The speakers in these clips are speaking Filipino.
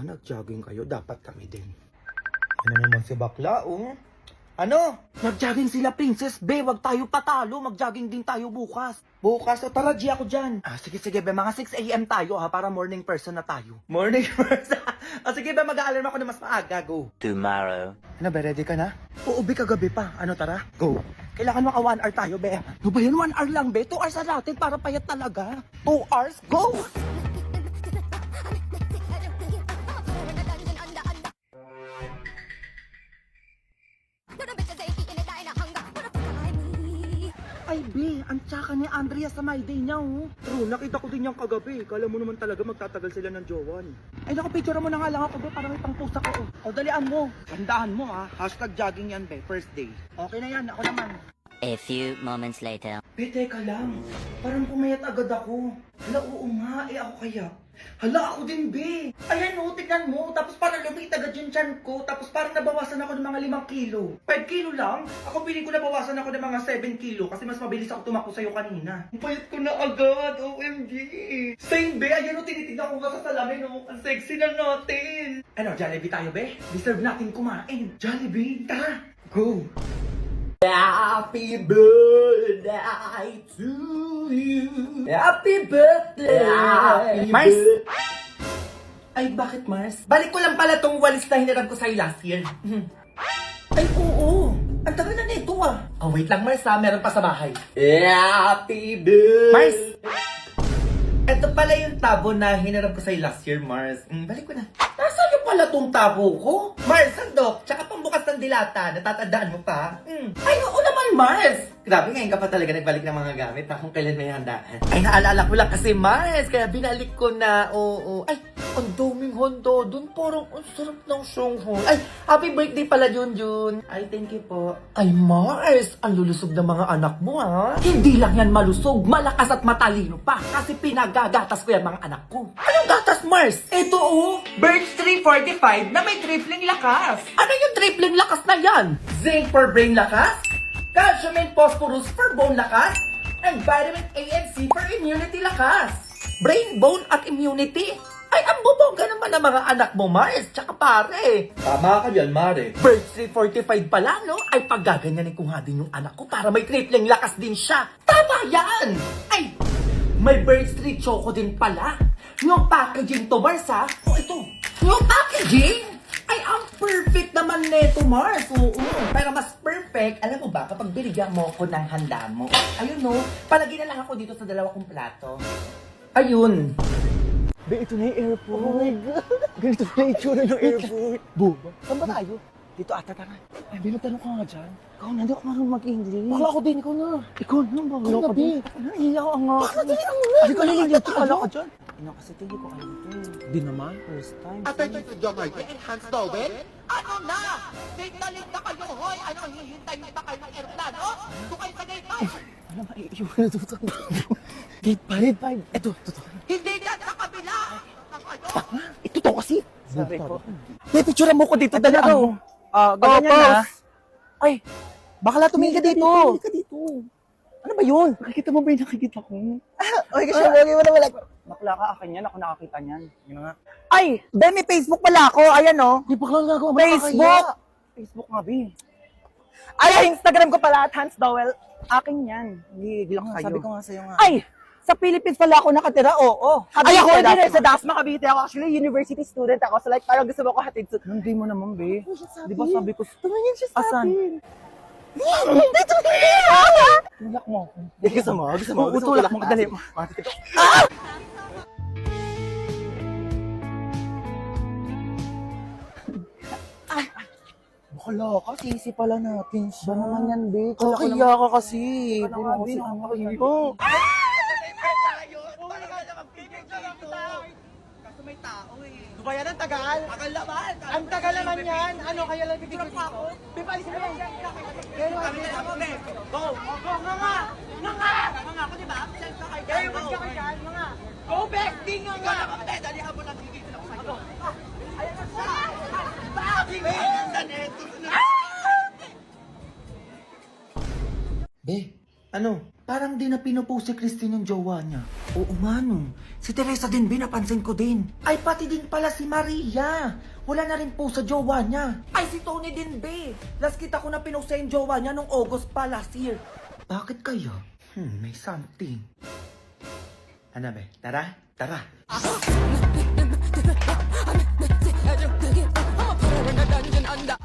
nag-jogging kayo, dapat kami din. Ano naman si bakla, oh? Ano? Nag-jogging sila, Princess Be. Wag tayo patalo. Mag-jogging din tayo bukas. Bukas? O tara, G ako dyan. Sige, Be. Mga 6 a.m. tayo, ha? Para morning person na tayo. Morning person? Sige, Be. Mag-aalarm ako na mas maaga. Go. Tomorrow. Ano, Be? Ready ka na? Oo, Be. Kagabi pa. Ano, tara? Go. Kailangan maka 1 hour tayo, Be. Ano ba yan? 1 hour lang, Be? 2 hours na natin para payat talaga. 2 hours? Go! Ay, Be, ang tsaka ni Andrea sa my day niya, oh. True, nakita ko din yung kagabi. Kala mo naman talaga magtatagal sila ng jowan. Ay, nakapicture mo na nga lang ako, Be, para may pang-post ako. O, dalian mo. Tandaan mo, ha. #jogging yan, Be. First day. Okay na yan, ako naman. A few moments later. Be, teka lang. Parang pumayat agad ako. Hala, oo nga. Ako kaya. Hala, ako din, Be. Ayan, oh, tignan mo. Tapos parang lumit agad yung tiyan ko. Tapos parang nabawasan ako ng mga 5 kilo. 5 kilo lang? Ako piling ko nabawasan ako ng mga 7 kilo kasi mas mabilis ako tumakbo sa'yo kanina. Ang payat ko na agad. OMG. Same, Be. Ayan, oh, tinitignan ko nga sa salamin, oh. Ang sexy na natin. Ano, Jollibee tayo, Be? Deserve natin kumain. Jollibee, tara. Go. Happy birthday to you. Happy birthday. Mars! Ay, bakit Mars? Balik ko lang pala tong walis na hinarap ko sa'yo last year. Ay, oo. Ang tagal na nito, ah. Oh, wait lang Mars, ha. Meron pa sa bahay. Happy birthday. Mars! Ito pala yung tabo na hinarap ko sa'yo last year, Mars. Balik ko na. Nasaan yung pala tong tabo ko? Mars, sandok. Tsaka pambukas ng dilata. Natatandaan mo pa? Ay, oo naman, Mars! Grabe, ngayon ka pa talaga nagbalik ng mga gamit ha, kung kailan may handaan. Ay, naalala ko lang kasi, Mars. Kaya binalik ko na, oo. Ay, ang daming handa. Doon parang ang sarap ng siyong. Ay, happy birthday pala, Junjun. Ay, thank you po. Ay, Mars, ang lulusog ng mga anak mo, ha? Hindi lang yan malusog, malakas at matalino pa. Kasi pinagagatas ko yan mga anak ko. Anong gatas, Mars? Ito, oh. Birch 345 na may tripling lakas. Ano yung tripling lakas na yan? Zinc for brain lakas, calcium and phosphorus for bone lakas, and vitamin A and C for immunity lakas. Brain, bone, at immunity? Ay, ang bubongga naman ng mga anak mo, Mars, tsaka pare. Tama ka dyan, Mare. Birch 345 pala, no? Ay, paggaganyanin ko nga din yung anak ko para may tripling lakas din siya. Tama yan! Ay, may Birch 3 Choco din pala. Yung packaging to, Mars, ha? O, ito. Yung packaging? Ay, ang perfect naman neto, Mars. Oo. Pero mas perfect, alam mo ba, kapag binigyan mo ako ng handa mo. Ayun, no? Palagi na lang ako dito sa 2 kong plato. Ayun. Be, ito na yung airport. Oh my God. Ganito na yung itsura ng airport. Boba. Saan ba tayo? Dito ata tara. Ay, Be, magtanong ka nga dyan. Ikaw na, hindi ako marunong mag-English. Bakla ako din, ikaw na. Ikaw na, bakla ka na, Be. Nahiya ka nga. Bakla din ako na. Hindi ka nahiya, tsakala ka dyan. Ino, kasi tingin ko kayo ito. Di naman, first time. Atay ito damay, enhanced towel? Ano na? Date na late na kayo, hoy! Ano, hihintay niyo pa kayo ng aeroplano? Doon kayo sa gate 5! Ano ba, iiwan na ito. Gate 5. Ito. Hindi dyan sa kabila! Ito to kasi. Sabi ko. May picture mo ko dito. Dala ako. Ganyan na. Ay, bakla tumingin ka dito. Tumingin ka dito. Ano ba yun? Nakikita mo ba yung nakikita ko? Ay, kasi lagi mo na wala. Bakla ka, akin yan. Ako nakakita niyan. Yun nga. Ay, Ben, may Facebook pala ako. Ayan, oh. Di bakla nagawa mo. Facebook! Facebook nga, Bi. Ay, Instagram ko pala at Hans Dowell. Akin yan. Hindi lang kayo. Sabi ko nga sa'yo nga. Ay! Sa Philippines pala ako nakatira, oo. Ay, ako din sa Dasma, Cavite ako. Actually, university student ako. So like, parang gusto mo ko hatid. Hindi mo naman, Be. Di ba sabi ko, tumingin siya sa atin. Dito! Tulak mo. Gusto mo? Tulak mo. Dali mo. Bakla ka, sisi pala natin siya. Ba naman yan, Be? Kaya ka kasi. Bayan ang tagal? Tagal naman! Ang tagal naman yan! Ano, kaya lang bibigyan dito? Pipalisin mo yan! Kaya kami na mo, Be! Go! Go! Nga nga! Nga nga! Nga nga ako, diba? Absent ka kayo! Kaya mas ka kayo dyan! Nga nga! Go, Beck! Di nga nga! Ikaw naman, dali mo lang bibigyan ako sa'yo! Ayan na siya! Bakit? Be, ano? Parang di na pinupost si Christine yung jowa niya. Oo nga no. Si Teresa din, napansin ko din. Ay, pati din pala si Maria. Wala na rin po sa jowa niya. Ay, si Tony din, be. Last kita ko na pinost sa yung jowa niya nung August pa last year. Bakit kaya? May something. Ano be? Tara? Tara.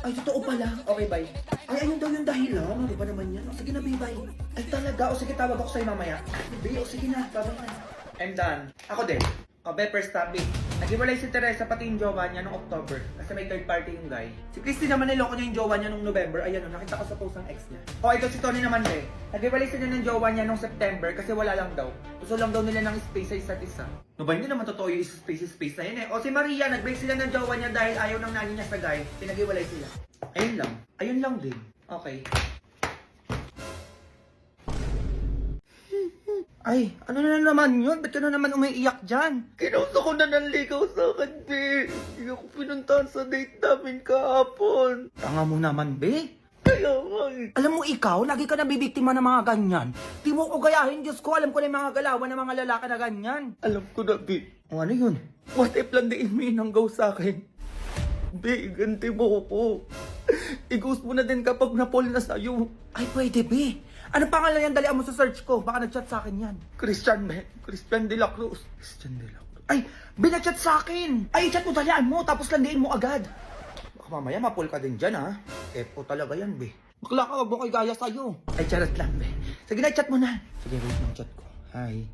Ay, totoo pala. Okay, bye. Ay, ayun daw yung dahilan. Ano ba naman yan? O, sige na, bye. Ay, talaga. O, sige, tawag ako sa'yo mamaya. Bye, o, sige na. Tawag na. I'm done. Ako din. O, be, first topic. Nag-iwalay si Teresa pati yung jowa niya nung October. Kasi may third party yung guy. Si Christy naman niloko niya yung jowa niya nung November. Ayan o, nakita ko sa post ng ex niya. O, ito si Tony naman, be. Nag-iwalay sila ng jowa niya nung September kasi wala lang daw. Gusto lang daw nila ng space sa isa't isa. No ba, hindi naman totoo yung space na yun eh. O si Maria, nag-break sila ng jowa niya dahil ayaw ng nani niya sa guy. Pinag-iwalay sila. Ayun lang. Ayun lang din. Okay. Ay, ano na naman yun? Ba't ka na naman umiiyak dyan? Kinuso ko na nanligaw sa akin, be. Hindi ako pinuntahan sa date namin kahapon. Tanga mo naman, be. Kaya nga eh. Alam mo ikaw, lagi ka nabibiktima ng mga ganyan. Di mo ko gayahin, Diyos ko. Alam ko na yung mga galawan ng mga lalaki na ganyan. Alam ko na, be. O ano yun? What if landiin mo yung hanggaw sa akin? Be, ganti mo ko. I-ghost mo na din kapag na-fall na sa'yo. Ay, pwede, be. Ano pangalan yan? Dalian mo sa search ko. Baka nag-chat sa akin yan. Christian, be. Christian de la Cruz. Christian de la Cruz. Ay, binachat sa akin. Ay, chat mo, dalian mo. Tapos landiin mo agad. Baka mamaya mapul ka din dyan, ha? Epo talaga yan, be. Bakla ka, wag mo ko'y gaya sa'yo. Ay, charot lang, be. Sige na, chat mo na. Sige, wait ng chat ko. Hi.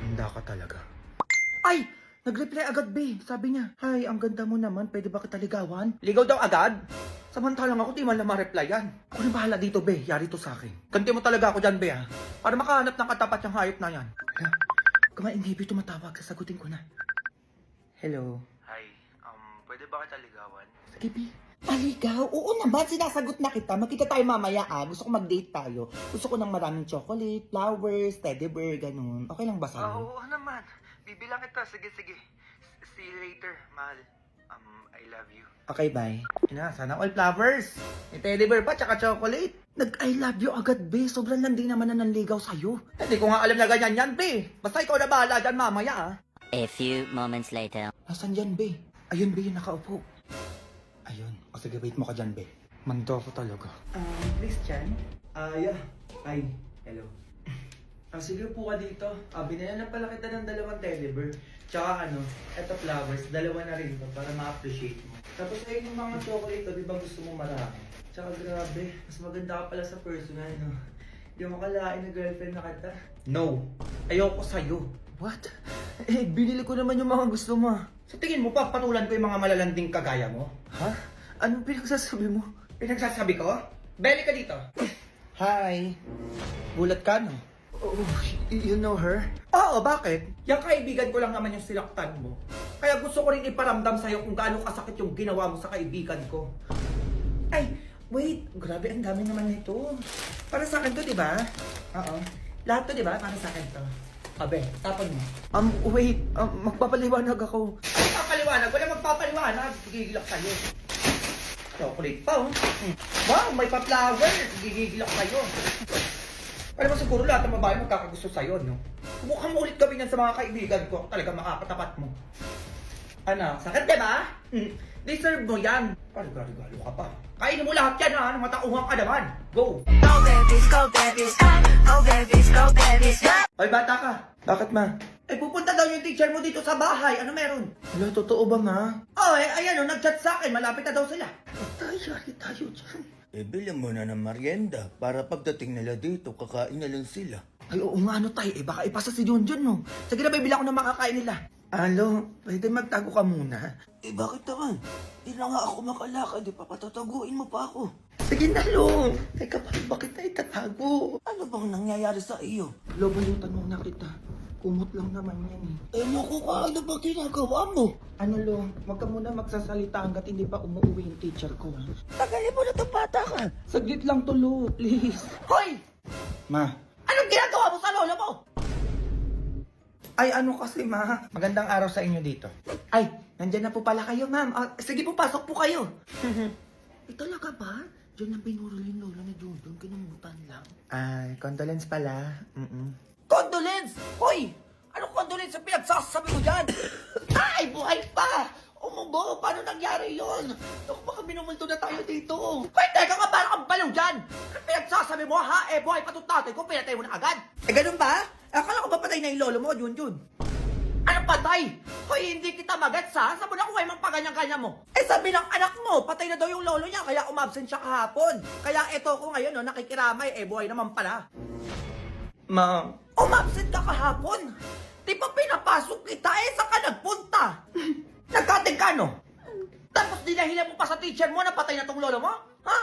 Handa ka talaga. Ay! Nag-reply agad, be. Sabi niya, hi, ang ganda mo naman. Pwede ba kita ligawan? Ligaw daw agad? Samantalang ako, di man lang ma-replyan. Ako na bahala dito, be. Yari to sa akin. Ganti mo talaga ako dyan, be, ha? Para makahanap ng katapat yung hayop na yan. Hala, kumain, baby, tumatawag. Sasagutin ko na. Hello. Hi, pwede ba kita ligawan? Sige, be. Maligaw? Oo naman, sinasagot na kita. Magkita tayo mamaya, ah. Gusto ko mag-date tayo. Gusto ko ng maraming chocolate, flowers, teddy bear, ganun. Okay lang ba sa'yo? Oo naman. Bibilang kita. Sige. See you later, mahal. I love you. Okay, bye. Ina, sana all flowers. May teddy bear pa, tsaka chocolate. Nag-I love you agad, be. Sobrang landi naman na nanligaw sa'yo. Hindi ko nga alam na ganyan yan, be. Basta ikaw na bahala dyan mamaya, ah. A few moments later. Nasaan dyan, be? Ayun, be, yung nakaupo. Ayun. O sige, wait mo ka dyan, be. Mando ako talaga. Christian? Yeah. Hi. Hello. Sige, upo ka dito. Binayan na pala kita ng 2 teddy bear. Tsaka eto flowers, 2 na rin to para ma-appreciate mo. Tapos ayun yung mga chocolate, di ba gusto mo marami? Tsaka grabe, mas maganda ka pala sa personal, no? Di mo kalain na girlfriend na kita? No. Ayoko sa'yo. What? Eh, binili ko naman yung mga gusto mo. Sa tingin mo, papatulan ko yung mga malalanding kagaya mo? Ha? Anong pinagsasabi mo? Pinagsasabi ko? Beli ka dito. Hi. Gulat ka, no? Oh, you know her? Oo, bakit? Yung kaibigan ko lang naman yung sinaktan mo. Kaya gusto ko rin iparamdam sa'yo kung gaano kasakit yung ginawa mo sa kaibigan ko. Ay, wait. Grabe, ang dami naman nito. Para sa akin to, di ba? Oo. Lahat to, di ba? Para sa akin to. Abe, tapon mo. Wait. Magpapaliwanag ako. Magpapaliwanag? Wala magpapaliwanag. Gigigilak sa'yo. Chocolate pa, oh. Wow, may pa-flower. Gigigilak sa'yo. Alam mo siguro lahat ng babae magkakagusto sa'yo, no? Mukhang mo ulit gawin yan sa mga kaibigan ko. Talaga makakatapat mo. Ano? Sakit, diba? Deserve mo yan. Galo ka pa. Kainin mo lahat yan, ha? Matauhan ka naman. Go! Go babies, go babies, go babies, go babies, go. Ay, bata ka. Bakit, ma? Eh, pupunta daw yung teacher mo dito sa bahay. Ano meron? Wala, totoo ba, ma? Oh, ayan, nag-chat sa akin. Malapit na daw sila. Tayo dyan. Eh, bilang mo na ng merienda para pagdating nila dito, kakain na lang sila. Ay, oo nga, tayo. Baka ipasa si Junjun, no? Sige na, bibila ko ng makakain nila. Alo, pwede magtago ka muna? Eh, bakit naman? Di na nga ako makalakad, di pa patataguin mo pa ako. Sige na, Lo. Teka pa, bakit na itatago? Ano bang nangyayari sa iyo? Lo, balutan mo na kita. Kumot lang naman yan, eh. Eh, naku ka, ano ba ginagawa mo? Ano, Lo? Huwag ka muna magsasalita hanggat hindi pa umuwi yung teacher ko, ha? Tagalin mo na itong bata ka. Saglit lang to, Lo. Please. Hoy! Ma. Anong ginagawa mo sa lola mo? Ay, ano kasi, ma? Magandang araw sa inyo dito. Ay, nandyan na po pala kayo, ma'am. Sige po, pasok po kayo. Talaga ba? Diyan ang pinurol yung lola ni Junjun, kinamutan lang. Ay, condolence pala. Condolence! Hoy! Anong condolence ang pinagsasabi mo dyan? Ay, buhay pa! Umubo, paano nangyari yun? Naku, baka minumulto na tayo dito. Wait, teka nga, parang kang baliw dyan! Ano pinagsasabi mo, ha? Eh, buhay pa itong tatay ko, pinatay mo na agad. Eh, ganun ba? Akala ko ba patay na yung lolo mo, Junjun? Ano patay? Hoy, hindi kita magets, ha? Saan mo nakuha yung paganyan-ganyan mo? Eh, sabi ng anak mo, patay na daw yung lolo niya, kaya umabsent siya kahapon. Kaya eto ko ngayon, no, nakikiramay, eh, buhay naman pala. Ma, Umabsent ka kahapon? Di ba pinapasok kita, eh, saan ka nagpunta? Nagkating ka, no? Tapos dinahilan mo pa sa teacher mo na patay na tong lolo mo? Ha?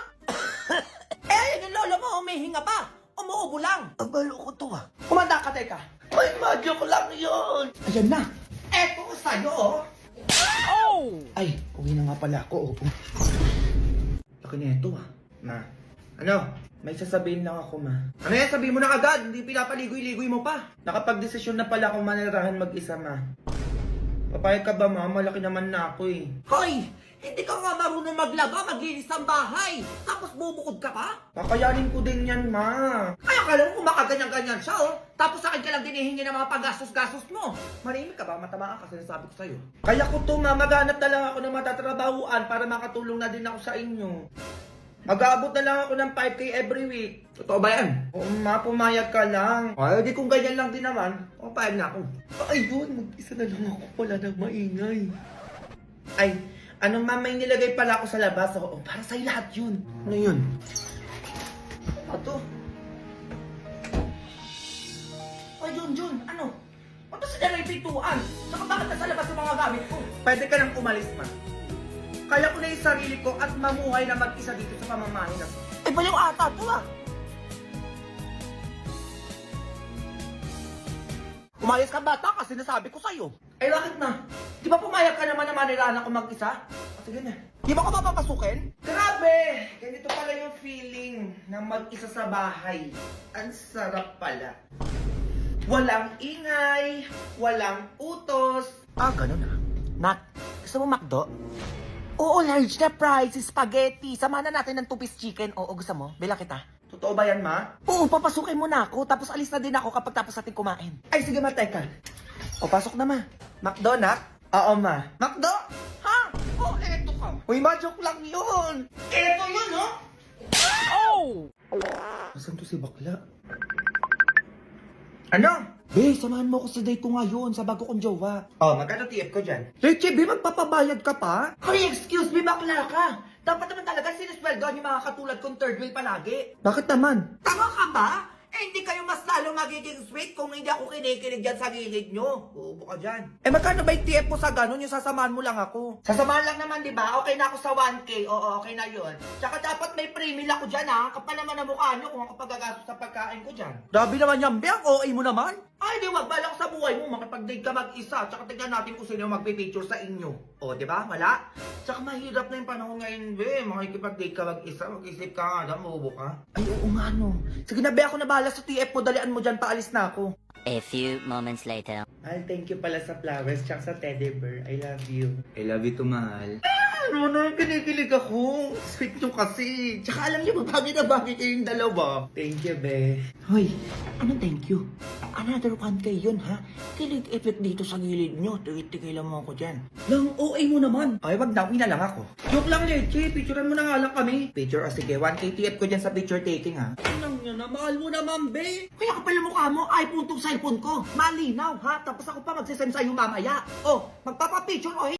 Eh, ayun yung lolo mo, humihinga pa. Umuubo lang. abalo ko to ah. Kumanda ka, teka. Ay, madyo ko lang yun. Ayan na. Eto ko sa'yo, oh. Ay, uwi na nga pala ako. Oh. Laki na ito ah. Ma, ano? May sasabihin lang ako, ma. Ano yan? Sabihin mo na agad. Hindi pinapaligoy-ligoy mo pa. Nakapag-desisyon na pala akong manirahan mag-isa, ma. Papayag ka ba, ma? Malaki naman na ako eh. Hoy! Hindi ka nga marunong maglaba, maglinis ng bahay. Tapos bubukod ka pa? Kakayanin ko din yan, ma. Ay, akala mo kung makaganyan-ganyan siya, oh. Tapos sa akin ka lang dinihingi ng mga paggastos-gastos mo. Manimik ka ba? Matamaan ka, sinasabi ko sa'yo. Kaya ko to, ma. Maghanap na lang ako ng matatrabahuan para makatulong na din ako sa inyo. Mag-aabot na lang ako ng 5K every week. Totoo ba yan? Oo, ma. Pumayag ka lang. Ay, di kung ganyan lang din naman. O, payag na ako. Ayun, mag-isa na lang ako. Wala nang maingay. Ay, ano ma, may nilagay pala ako sa labas. Oo, para sa'yo lahat yun. Ano yun? Ano to? Ay, Junjun, ano? Ano sa nila yung pintuan? Saka bakit nasa labas yung mga gamit ko? Pwede ka nang umalis, ma. Kaya ko na yung sarili ko at mamuhay na mag-isa dito sa pamamahay na. Eh, baliw ata to, ah. Umayos ka bata kasi nasabi ko sa'yo. Eh, bakit na? Di ba pumayag ka naman na manirahan ako mag-isa? Sige na. Di ba ko mapapasukin? Grabe! Ganito pala yung feeling na mag-isa sa bahay. Ang sarap pala. Walang ingay, walang utos. Ah, ganun ah. Nat, gusto mo McDo? Oo, large na fries, spaghetti. Samahan na natin ng 2-piece chicken. Oo, gusto mo? Bilang kita. Totoo ba yan, ma? Oo, papasukin mo na ako. Tapos alis na din ako kapag tapos natin kumain. Ay, sige ma, teka. O, pasok na ma. McDo, nak? Oo, ma. McDo? Ha? Oh, eto ka. Uy, ma, joke lang yun. Eto yun, no? Nasaan to si bakla? Ano? Be, samahan mo ako sa date ko ngayon sa bago kong jowa. Oh, magkano TF ko dyan? Leche, be, magpapabayad ka pa? Hoy, excuse me, bakla ka. Dapat naman talaga sinisweldoan yung mga katulad kong third wheel palagi. Bakit naman? Tama ka ba? Eh, hindi kayo mas lalo magiging sweet kung hindi ako kinikilig dyan sa gilid nyo. Uubo ka dyan. Eh, magkano ba yung TF mo sa ganun? Yung sasamahan mo lang ako. Sasamahan lang naman, di ba? Okay na ako sa 1K. Oo, okay na yun. Tsaka dapat may pre-meal ako dyan, ha? Kapal naman ang mukha nyo kung ako pagagastos sa pagkain ko dyan. Grabe naman yan, Be. Ang OA mo naman. Ay, di wag balak sa buhay mo. Makipag-date ka mag-isa. Tsaka tignan natin kung sino yung magpipicture sa inyo. O, di ba? Wala? Tsaka mahirap na yung panahon ngayon, Be. Makikipag-date ka mag-isa. Mag-isip ka nga, mabubo ka. Ay, oo nga, no. Sige na, Be. Ako na bahala sa TF mo. Dalian mo dyan. Paalis na ako. A few moments later. Mahal, thank you pala sa flowers tsaka sa teddy bear. I love you. I love you too, mahal. Ano na, kinikilig ako. Sweet nyo kasi. Tsaka alam niyo ba, bagay na bagay kayong dalawa. Thank you, be. Hoy, anong thank you? Another 1K yun, ha? Kilig effect dito sa gilid nyo. Tigilan mo ako dyan. Lang OA mo naman. Ay, wag na. Uwi na lang ako. Joke lang, Leche. Picturean mo na nga lang kami. Picture, sige. 1K TF ko dyan sa picture taking, ha? Anong yun na? Mahal mo naman, be. Kaya kapal ang mukha mo, iPhone tong cellphone ko. Malinaw, ha? Tapos ako pa magsisend sa'yo mamaya. Oh, magpapapicture, oh,